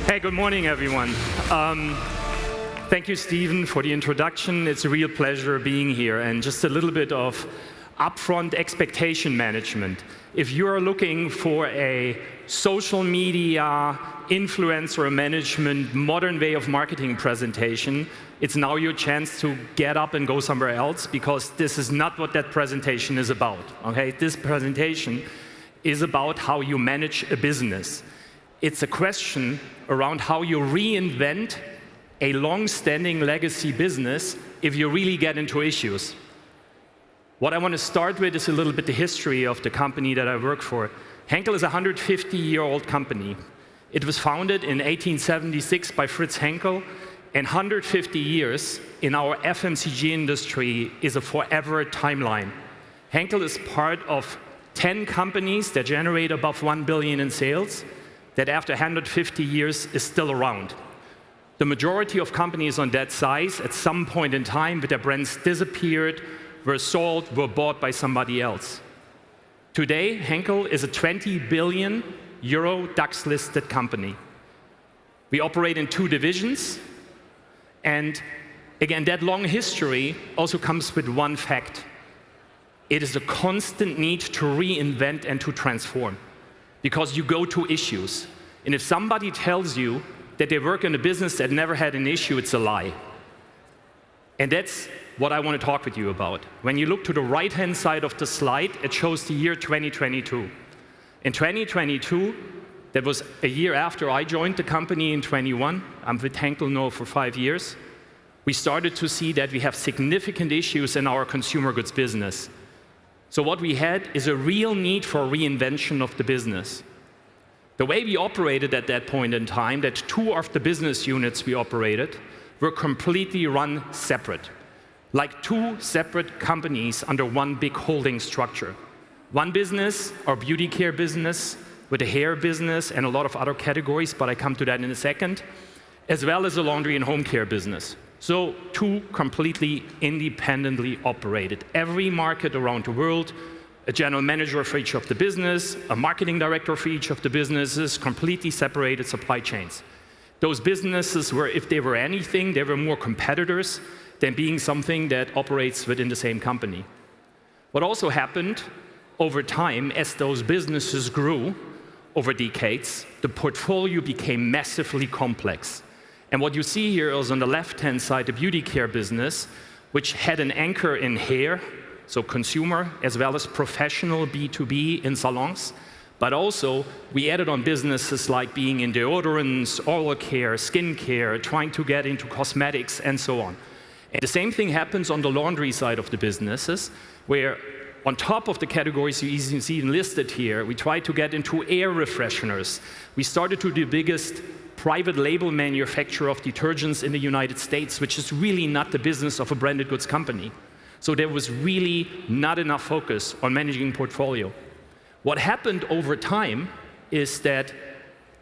Hey, good morning, everyone. Thank you, Stephen, for the introduction. It's a real pleasure being here. And just a little bit of upfront expectation management. If you're looking for a social media influencer management modern way of marketing presentation, it's now your chance to get up and go somewhere else, because this is not what that presentation is about. Okay? This presentation is about how you manage a business. It's a question around how you reinvent a long-standing legacy business if you really get into issues. What I want to start with is a little bit the history of the company that I work for. Henkel is a 150-year-old company. It was founded in 1876 by Fritz Henkel, and 150 years in our FMCG industry is a forever timeline. Henkel is part of 10 companies that generate above 1 billion in sales, that after 150 years is still around. The majority of companies on that size, at some point in time, with their brands disappeared, were sold, were bought by somebody else. Today, Henkel is a 20 billion euro DAX-listed company. We operate in 2 divisions, and again, that long history also comes with one fact. It is a constant need to reinvent and to transform, because you go to issues. And if somebody tells you that they work in a business that never had an issue, it's a lie. And that's what I want to talk with you about. When you look to the right-hand side of the slide, it shows the year 2022. In 2022, that was a year after I joined the company in 21. I'm with Henkel now for 5 years. We started to see that we have significant issues in our consumer goods business. So what we had is a real need for reinvention of the business. The way we operated at that point in time, that 2 of the business units we operated were completely run separate, like 2 separate companies under one big holding structure. One business, our beauty care business, with a hair business and a lot of other categories, but I come to that in a second, as well as a laundry and home care business. So 2 completely independently operated. Every market around the world, a general manager for each of the business, a marketing director for each of the businesses, completely separated supply chains. Those businesses were, if they were anything, they were more competitors than being something that operates within the same company. What also happened over time, as those businesses grew over decades, the portfolio became massively complex. And what you see here is on the left-hand side, the beauty care business, which had an anchor in hair, so consumer, as well as professional B2B in salons. But also, we added on businesses like being in deodorants, oral care, skin care, trying to get into cosmetics, and so on. And the same thing happens on the laundry side of the businesses, where on top of the categories you see listed here, we tried to get into air refresheners. We started to be the biggest private label manufacturer of detergents in the United States, which is really not the business of a branded goods company. So there was really not enough focus on managing portfolio. What happened over time is that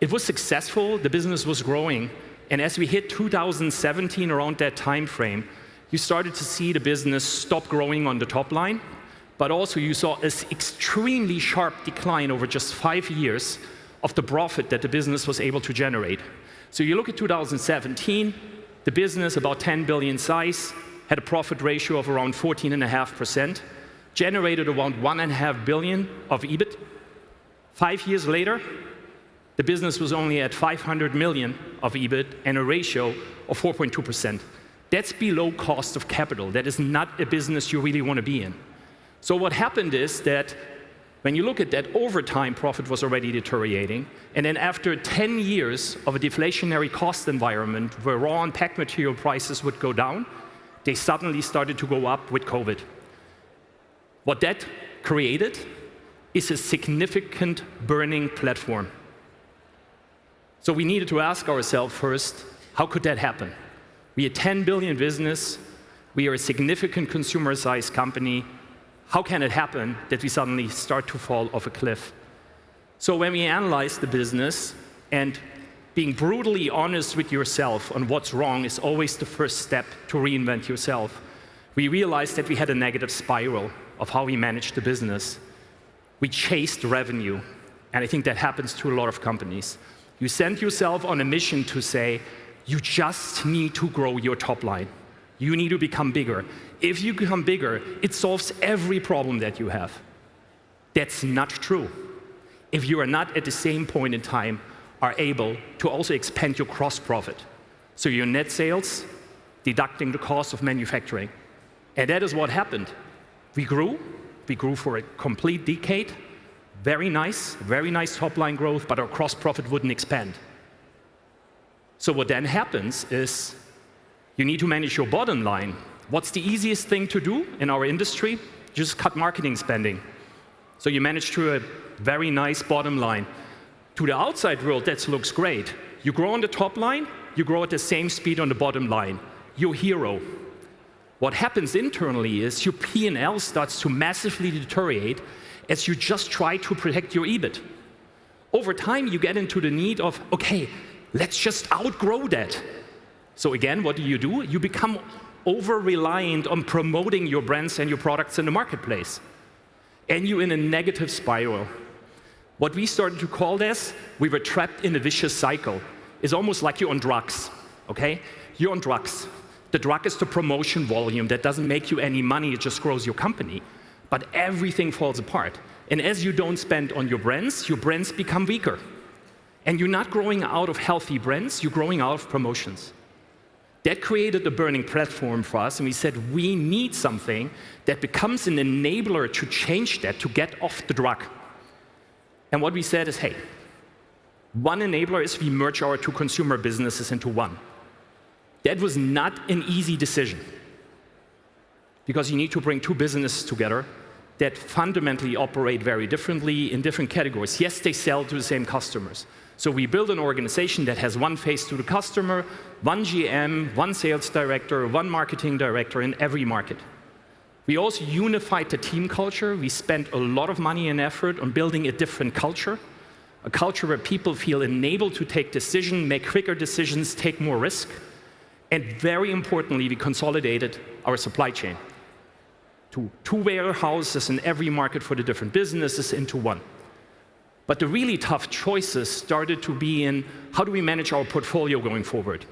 it was successful, the business was growing, and as we hit 2017, around that time frame, you started to see the business stop growing on the top line, but also you saw an extremely sharp decline over just 5 years of the profit that the business was able to generate. So you look at 2017, the business, about 10 billion size, had a profit ratio of around 14.5%, generated around 1.5 billion of EBIT. 5 years later, the business was only at 500 million of EBIT and a ratio of 4.2%. That's below cost of capital. That is not a business you really want to be in. So what happened is that when you look at that, over time, profit was already deteriorating. And then after 10 years of a deflationary cost environment where raw and pack material prices would go down, they suddenly started to go up with COVID. What that created is a significant burning platform. So we needed to ask ourselves first, how could that happen? We are a 10 billion business. We are a significant consumer-sized company. How can it happen that we suddenly start to fall off a cliff? So when we analyze the business, and being brutally honest with yourself on what's wrong is always the first step to reinvent yourself, we realized that we had a negative spiral of how we managed the business. We chased revenue, and I think that happens to a lot of companies. You sent yourself on a mission to say, you just need to grow your top line. You need to become bigger. If you become bigger, it solves every problem that you have. That's not true. If you are not at the same point in time are able to also expand your gross profit. So your net sales, deducting the cost of manufacturing. And that is what happened. We grew for a complete decade. Very nice top line growth, but our gross profit wouldn't expand. So what then happens is you need to manage your bottom line. What's the easiest thing to do in our industry? Just cut marketing spending. So you manage to a very nice bottom line. To the outside world, that looks great. You grow on the top line, you grow at the same speed on the bottom line. You're a hero. What happens internally is your P&L starts to massively deteriorate as you just try to protect your EBIT. Over time, you get into the need of, okay, let's just outgrow that. So again, what do? You become over-reliant on promoting your brands and your products in the marketplace. And you're in a negative spiral. What we started to call this, we were trapped in a vicious cycle. It's almost like you're on drugs, okay? You're on drugs. The drug is the promotion volume that doesn't make you any money, it just grows your company. But everything falls apart. And as you don't spend on your brands become weaker. And you're not growing out of healthy brands, you're growing out of promotions. That created a burning platform for us, and we said we need something that becomes an enabler to change that, to get off the drug. And what we said is, hey, one enabler is we merge our two consumer businesses into one. That was not an easy decision, because you need to bring two businesses together that fundamentally operate very differently in different categories. Yes, they sell to the same customers. So we build an organization that has one face to the customer, one GM, one sales director, one marketing director in every market. We also unified the team culture. We spent a lot of money and effort on building a different culture, a culture where people feel enabled to take decisions, make quicker decisions, take more risk. And very importantly, we consolidated our supply chain to two warehouses in every market for the different businesses into one. But the really tough choices started to be in how do we manage our portfolio going forward?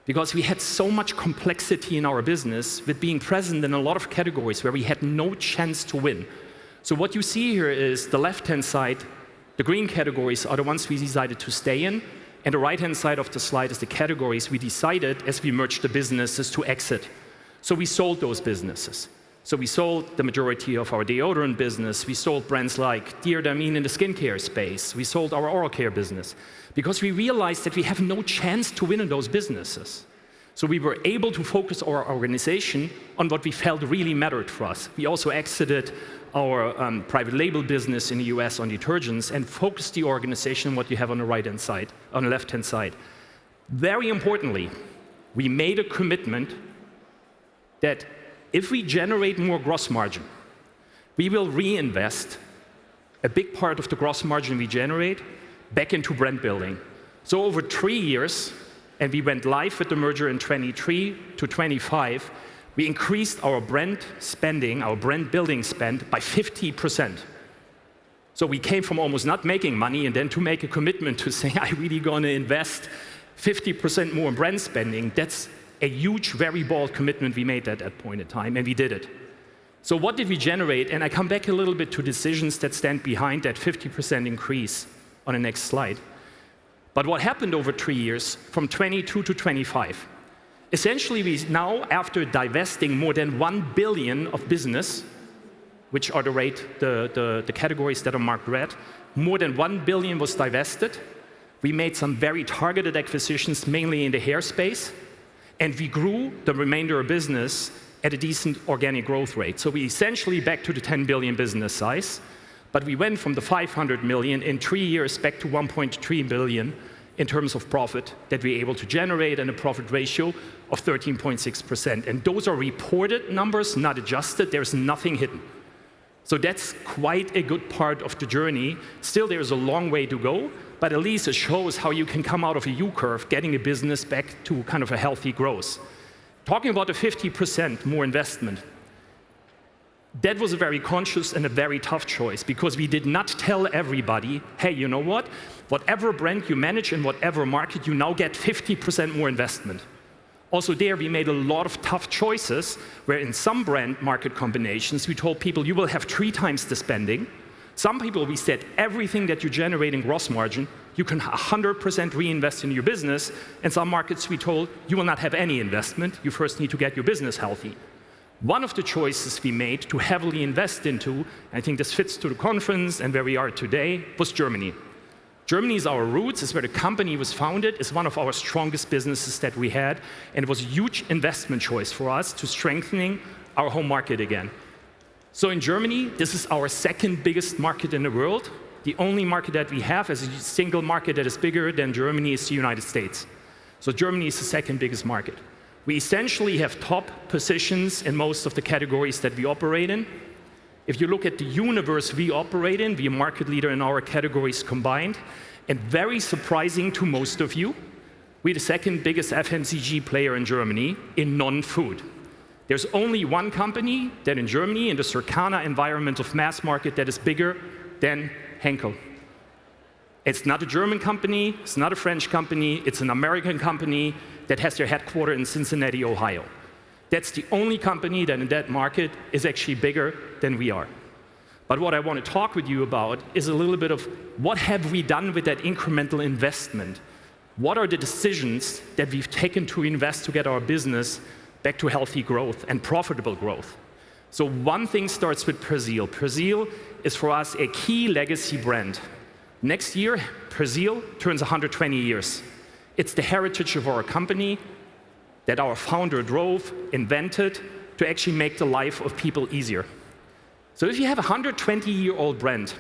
Because we had so much complexity in our business with being present in a lot of categories where we had no chance to win. So what you see here is the left-hand side, the green categories are the ones we decided to stay in, and the right-hand side of the slide is the categories we decided as we merged the businesses to exit. So we sold those businesses. So we sold the majority of our deodorant business. We sold brands like Diardamine in the skincare space. We sold our oral care business because we realized that we have no chance to win in those businesses. So we were able to focus our organization on what we felt really mattered for us. We also exited our private label business in the US on detergents and focused the organization on what you have on the right-hand side, on the left-hand side. Very importantly, we made a commitment that if we generate more gross margin, we will reinvest a big part of the gross margin we generate back into brand building. So over 3 years, and we went live with the merger in 23 to 25, we increased our brand spending, our brand building spend by 50%. So we came from almost not making money and then to make a commitment to say, I'm really going to invest 50% more in brand spending. That's a huge, very bold commitment we made at that point in time, and we did it. So what did we generate? And I come back a little bit to decisions that stand behind that 50% increase on the next slide. But what happened over 3 years, from 22 to 25? Essentially, we now, after divesting more than 1 billion of business, which are the categories that are marked red, more than 1 billion was divested. We made some very targeted acquisitions, mainly in the hair space, and we grew the remainder of business at a decent organic growth rate. So we essentially back to the 10 billion business size, but we went from the 500 million in 3 years back to 1.3 billion in terms of profit that we were able to generate and a profit ratio of 13.6%. And those are reported numbers, not adjusted. There's nothing hidden. So that's quite a good part of the journey. Still, there's a long way to go, but at least it shows how you can come out of a U-curve, getting a business back to kind of a healthy growth. Talking about the 50% more investment, That was a very conscious and a very tough choice, because we did not tell everybody, hey, you know what? Whatever brand you manage in whatever market, you now get 50% more investment. Also there, we made a lot of tough choices, where in some brand market combinations, we told people, you will have 3 times the spending. Some people, we said, everything that you generate in gross margin, you can 100% reinvest in your business. And some markets, we told, you will not have any investment. You first need to get your business healthy. One of the choices we made to heavily invest into, and I think this fits to the conference and where we are today, was Germany. Germany is our roots, is where the company was founded, is one of our strongest businesses that we had, and it was a huge investment choice for us to strengthening our home market again. So in Germany, this is our second biggest market in the world. The only market that we have as a single market that is bigger than Germany is the United States. So Germany is the second biggest market. We essentially have top positions in most of the categories that we operate in. If you look at the universe we operate in, we're a market leader in our categories combined. And very surprising to most of you, we're the second biggest FMCG player in Germany in non-food. There's only one company that in Germany, in the Circana environment of mass market, that is bigger than Henkel. It's not a German company, it's not a French company, it's an American company that has their headquarters in Cincinnati, Ohio. That's the only company that in that market is actually bigger than we are. But what I want to talk with you about is a little bit of what have we done with that incremental investment? What are the decisions that we've taken to invest to get our business back to healthy growth and profitable growth? So one thing starts with Persil. Persil is for us a key legacy brand. Next year, Persil turns 120 years. It's the heritage of our company that our founder drove, invented, to actually make the life of people easier. So if you have a 120-year-old brand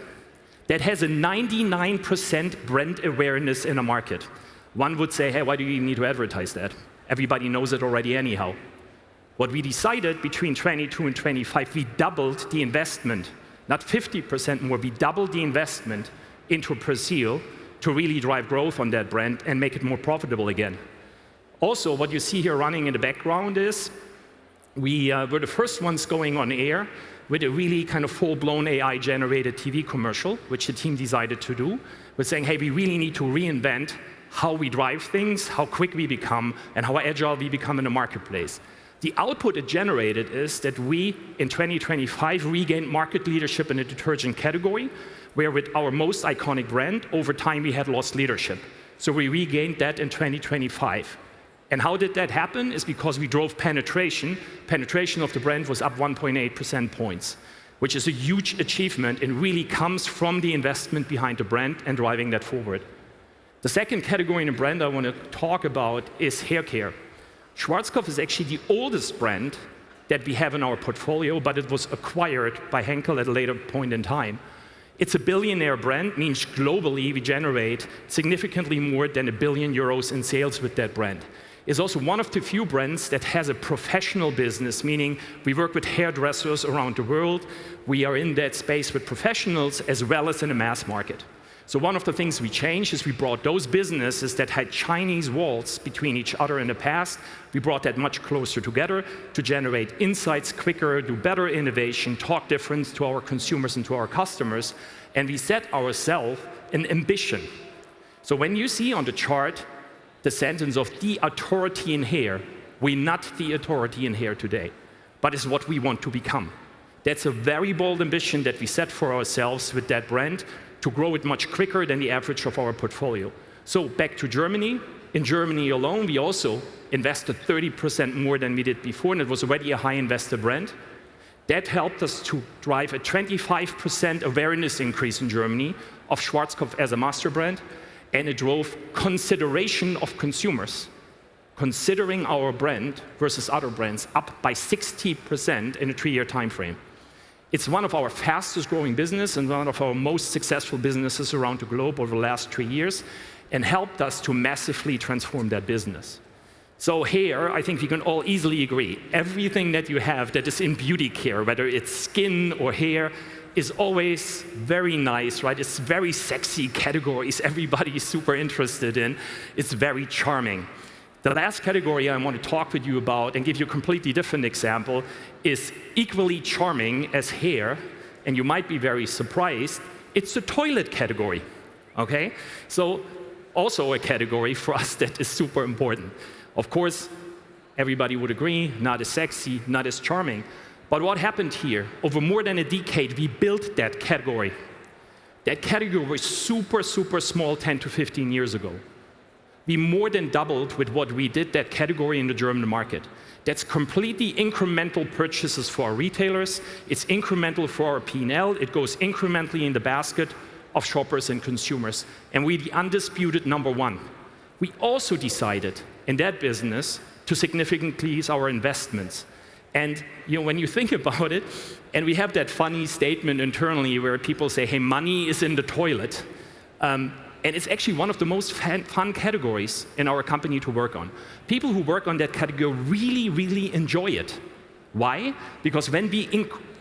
that has a 99% brand awareness in a market, one would say, hey, why do you even need to advertise that? Everybody knows it already anyhow. What we decided between 22 and 25, we doubled the investment, not 50% more, we doubled the investment into Persil to really drive growth on that brand and make it more profitable again. Also, what you see here running in the background is we were the first ones going on air with a really kind of full-blown AI-generated TV commercial, which the team decided to do. We're saying, hey, we really need to reinvent how we drive things, how quick we become, and how agile we become in the marketplace. The output it generated is that we, in 2025, regained market leadership in the detergent category, where with our most iconic brand, over time we had lost leadership. So we regained that in 2025. And how did that happen? Is because we drove penetration. Penetration of the brand was up 1.8 percentage points, which is a huge achievement and really comes from the investment behind the brand and driving that forward. The second category in the brand I want to talk about is hair care. Schwarzkopf is actually the oldest brand that we have in our portfolio, but it was acquired by Henkel at a later point in time. It's a billionaire brand, means globally we generate significantly more than €1 billion in sales with that brand. It's also one of the few brands that has a professional business, meaning we work with hairdressers around the world. We are in that space with professionals as well as in the mass market. So one of the things we changed is we brought those businesses that had Chinese walls between each other in the past, we brought that much closer together to generate insights quicker, do better innovation, talk different to our consumers and to our customers, and we set ourselves an ambition. So when you see on the chart the sentence of the authority in hair, we're not the authority in hair today, but it's what we want to become. That's a very bold ambition that we set for ourselves with that brand, to grow it much quicker than the average of our portfolio. So back to Germany. In Germany alone, we also invested 30% more than we did before, and it was already a high investor brand. That helped us to drive a 25% awareness increase in Germany of Schwarzkopf as a master brand, and it drove consideration of consumers, considering our brand versus other brands, up by 60% in a 3-year time frame. It's one of our fastest growing business and one of our most successful businesses around the globe over the last 3 years, and helped us to massively transform that business. So hair, I think we can all easily agree, everything that you have that is in beauty care, whether it's skin or hair, is always very nice, right? It's very sexy categories everybody is super interested in. It's very charming. The last category I want to talk with you about and give you a completely different example is equally charming as hair, and you might be very surprised, it's the toilet category, okay? So also a category for us that is super important. Of course, everybody would agree, not as sexy, not as charming. But what happened here? Over more than a decade, we built that category. That category was super, super small 10 to 15 years ago. We more than doubled with what we did that category in the German market. That's completely incremental purchases for our retailers. It's incremental for our P&L. It goes incrementally in the basket of shoppers and consumers. And we're the undisputed number one. We also decided in that business to significantly increase our investments. And when you think about it, and we have that funny statement internally where people say, hey, money is in the toilet. And it's actually one of the most fun categories in our company to work on. People who work on that category really, really enjoy it. Why? Because when we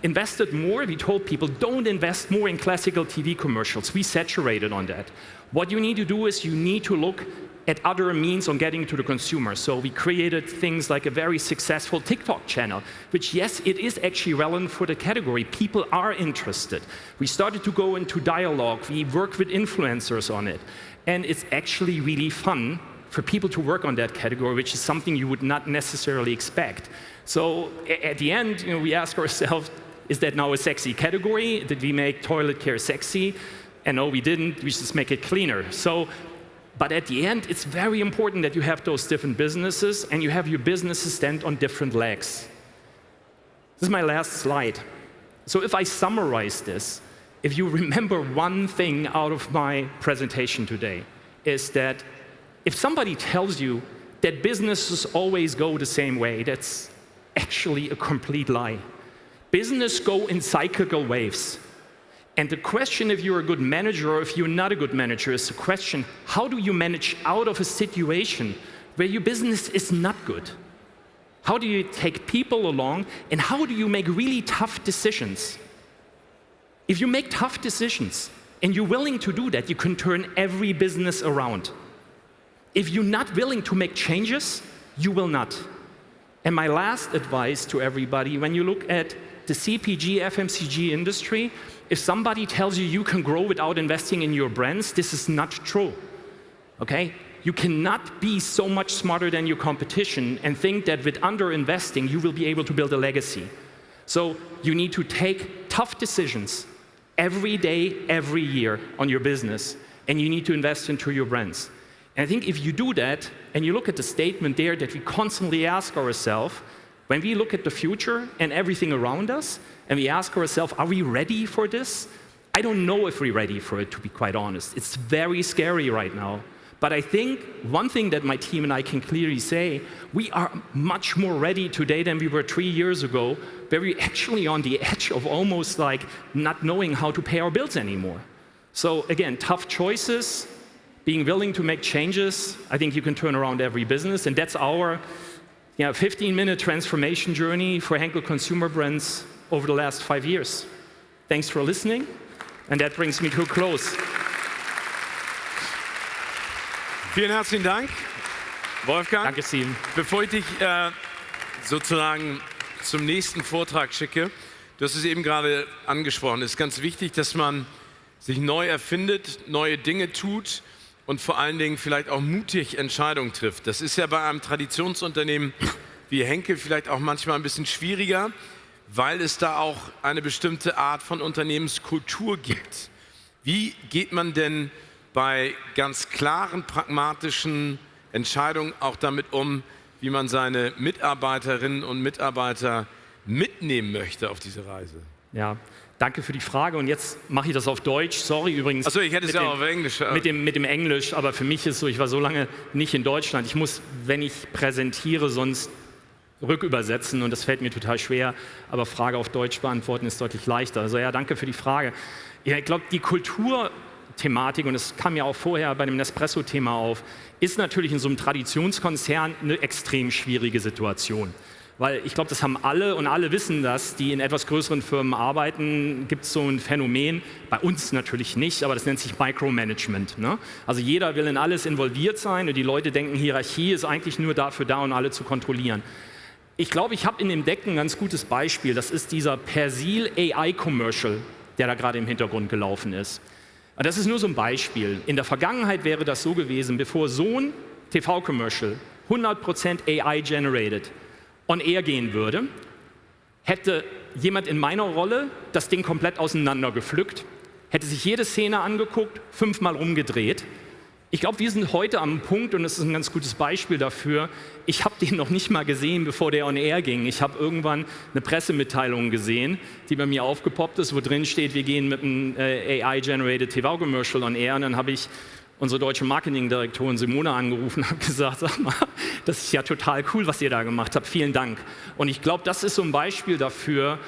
invested more, we told people, don't invest more in classical TV commercials. We saturated on that. What you need to do is you need to look at other means on getting to the consumer. So we created things like a very successful TikTok channel, which, yes, it is actually relevant for the category. People are interested. We started to go into dialogue. We work with influencers on it. And it's actually really fun for people to work on that category, which is something you would not necessarily expect. So at the end, we ask ourselves, is that now a sexy category? Did we make toilet care sexy? And no, we didn't. We just make it cleaner. But at the end, it's very important that you have those different businesses and you have your businesses stand on different legs. This is my last slide. So if I summarize this, if you remember one thing out of my presentation today, is that if somebody tells you that businesses always go the same way, that's actually a complete lie. Business go in cyclical waves. And the question if you're a good manager or if you're not a good manager is the question, how do you manage out of a situation where your business is not good? How do you take people along and how do you make really tough decisions? If you make tough decisions and you're willing to do that, you can turn every business around. If you're not willing to make changes, you will not. And my last advice to everybody, when you look at the CPG, FMCG industry, if somebody tells you you can grow without investing in your brands, this is not true, okay? You cannot be so much smarter than your competition and think that with under-investing, you will be able to build a legacy. So you need to take tough decisions every day, every year on your business, and you need to invest into your brands. And I think if you do that, and you look at the statement there that we constantly ask ourselves, when we look at the future and everything around us, and we ask ourselves, are we ready for this? I don't know if we're ready for it, to be quite honest. It's very scary right now. But I think one thing that my team and I can clearly say, we are much more ready today than we were 3 years ago, where we're actually on the edge of almost like not knowing how to pay our bills anymore. So again, tough choices, being willing to make changes. I think you can turn around every business, and that's our 15-minute transformation journey for Henkel Consumer Brands over the last 5 years. Thanks for listening, and that brings me to a close. Vielen herzlichen Dank, Wolfgang. Danke, Steven. Bevor ich dich sozusagen zum nächsten Vortrag schicke, du hast es eben gerade angesprochen, es ist ganz wichtig, dass man sich neu erfindet, neue Dinge tut und vor allen Dingen vielleicht auch mutig Entscheidungen trifft. Das ist ja bei einem Traditionsunternehmen wie Henkel vielleicht auch manchmal ein bisschen schwieriger, weil es da auch eine bestimmte Art von Unternehmenskultur gibt. Wie geht man denn bei ganz klaren, pragmatischen Entscheidungen auch damit um, wie man seine Mitarbeiterinnen und Mitarbeiter mitnehmen möchte auf diese Reise? Ja, danke für die Frage und jetzt mache ich das auf Deutsch. Sorry übrigens. Achso, ich hätte es ja auch auf Englisch. Mit dem Englisch, aber für mich ist so, ich war so lange nicht in Deutschland. Ich muss, wenn ich präsentiere, sonst rückübersetzen und das fällt mir total schwer. Aber Frage auf Deutsch beantworten ist deutlich leichter. Also ja, danke für die Frage. Ja, ich glaube, die Kulturthematik, und das kam ja auch vorher bei dem Nespresso-Thema auf, ist natürlich in so einem Traditionskonzern eine extrem schwierige Situation. Weil ich glaube, das haben alle und alle wissen das, die in etwas größeren Firmen arbeiten, gibt es so ein Phänomen, bei uns natürlich nicht, aber das nennt sich Micromanagement. Ne? Also jeder will in alles involviert sein und die Leute denken, Hierarchie ist eigentlich nur dafür da, um alle zu kontrollieren. Ich glaube, ich habe in dem Deck ein ganz gutes Beispiel, das ist dieser Persil AI-Commercial, der da gerade im Hintergrund gelaufen ist. Und das ist nur so ein Beispiel. In der Vergangenheit wäre das so gewesen, bevor so ein TV-Commercial 100% AI-generated on air gehen würde, hätte jemand in meiner Rolle das Ding komplett auseinander gepflückt, hätte sich jede Szene angeguckt, 5-mal rumgedreht. Ich glaube, wir sind heute am Punkt, und das ist ein ganz gutes Beispiel dafür, ich habe den noch nicht mal gesehen, bevor der on air ging. Ich habe irgendwann eine Pressemitteilung gesehen, die bei mir aufgepoppt ist, wo drin steht, wir gehen mit einem AI-generated TV-Commercial on air, und dann habe ich unsere deutsche Marketingdirektorin Simone angerufen und habe gesagt, sag mal, das ist ja total cool, was ihr da gemacht habt, vielen Dank. Und ich glaube, das ist so ein Beispiel dafür,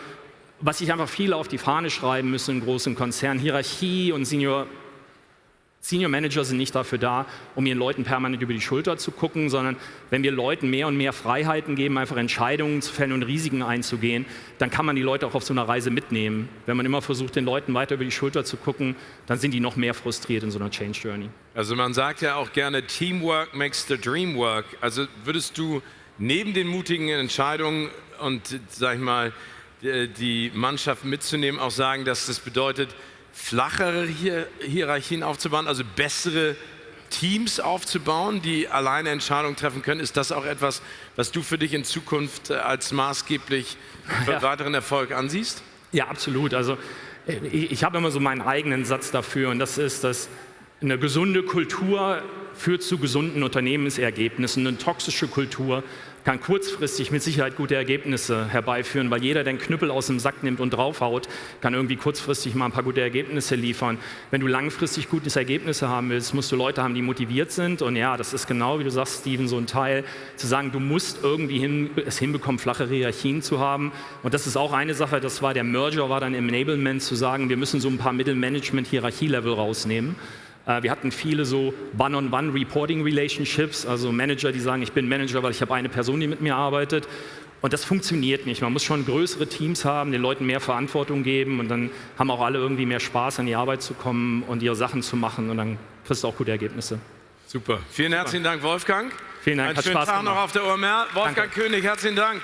was sich einfach viele auf die Fahne schreiben müssen in großen Konzernen. Hierarchie und Senior Manager sind nicht dafür da, um ihren Leuten permanent über die Schulter zu gucken, sondern wenn wir Leuten mehr und mehr Freiheiten geben, einfach Entscheidungen zu fällen und Risiken einzugehen, dann kann man die Leute auch auf so einer Reise mitnehmen. Wenn man immer versucht, den Leuten weiter über die Schulter zu gucken, dann sind die noch mehr frustriert in so einer Change Journey. Also man sagt ja auch gerne, Teamwork makes the dream work. Also würdest du neben den mutigen Entscheidungen und, sag ich mal, die Mannschaft mitzunehmen, auch sagen, dass das bedeutet, flachere Hierarchien aufzubauen, also bessere Teams aufzubauen, die alleine Entscheidungen treffen können? Ist das auch etwas, was du für dich in Zukunft als maßgeblich für weiteren Erfolg ansiehst? Ja, absolut. Also ich habe immer so meinen eigenen Satz dafür, und das ist, dass eine gesunde Kultur führt zu gesunden Unternehmensergebnissen. Eine toxische Kultur kann kurzfristig mit Sicherheit gute Ergebnisse herbeiführen, weil jeder, der den Knüppel aus dem Sack nimmt und draufhaut, kann irgendwie kurzfristig mal ein paar gute Ergebnisse liefern. Wenn du langfristig gute Ergebnisse haben willst, musst du Leute haben, die motiviert sind. Und ja, das ist genau, wie du sagst, Steven, so ein Teil, zu sagen, du musst irgendwie es hinbekommen, flache Hierarchien zu haben. Und das ist auch eine Sache, das war der Merger, war dann im Enablement, zu sagen, wir müssen so ein paar Mittelmanagement-Hierarchielevel rausnehmen. Wir hatten viele so One-on-One-Reporting-Relationships, also Manager, die sagen, ich bin Manager, weil ich habe eine Person, die mit mir arbeitet. Und das funktioniert nicht. Man muss schon größere Teams haben, den Leuten mehr Verantwortung geben, und dann haben auch alle irgendwie mehr Spaß, an die Arbeit zu kommen und ihre Sachen zu machen, und dann kriegst du auch gute Ergebnisse. Super. Vielen herzlichen Dank, Wolfgang. Vielen Dank. Einen schönen Tag noch auf der OMR. Wolfgang König, herzlichen Dank.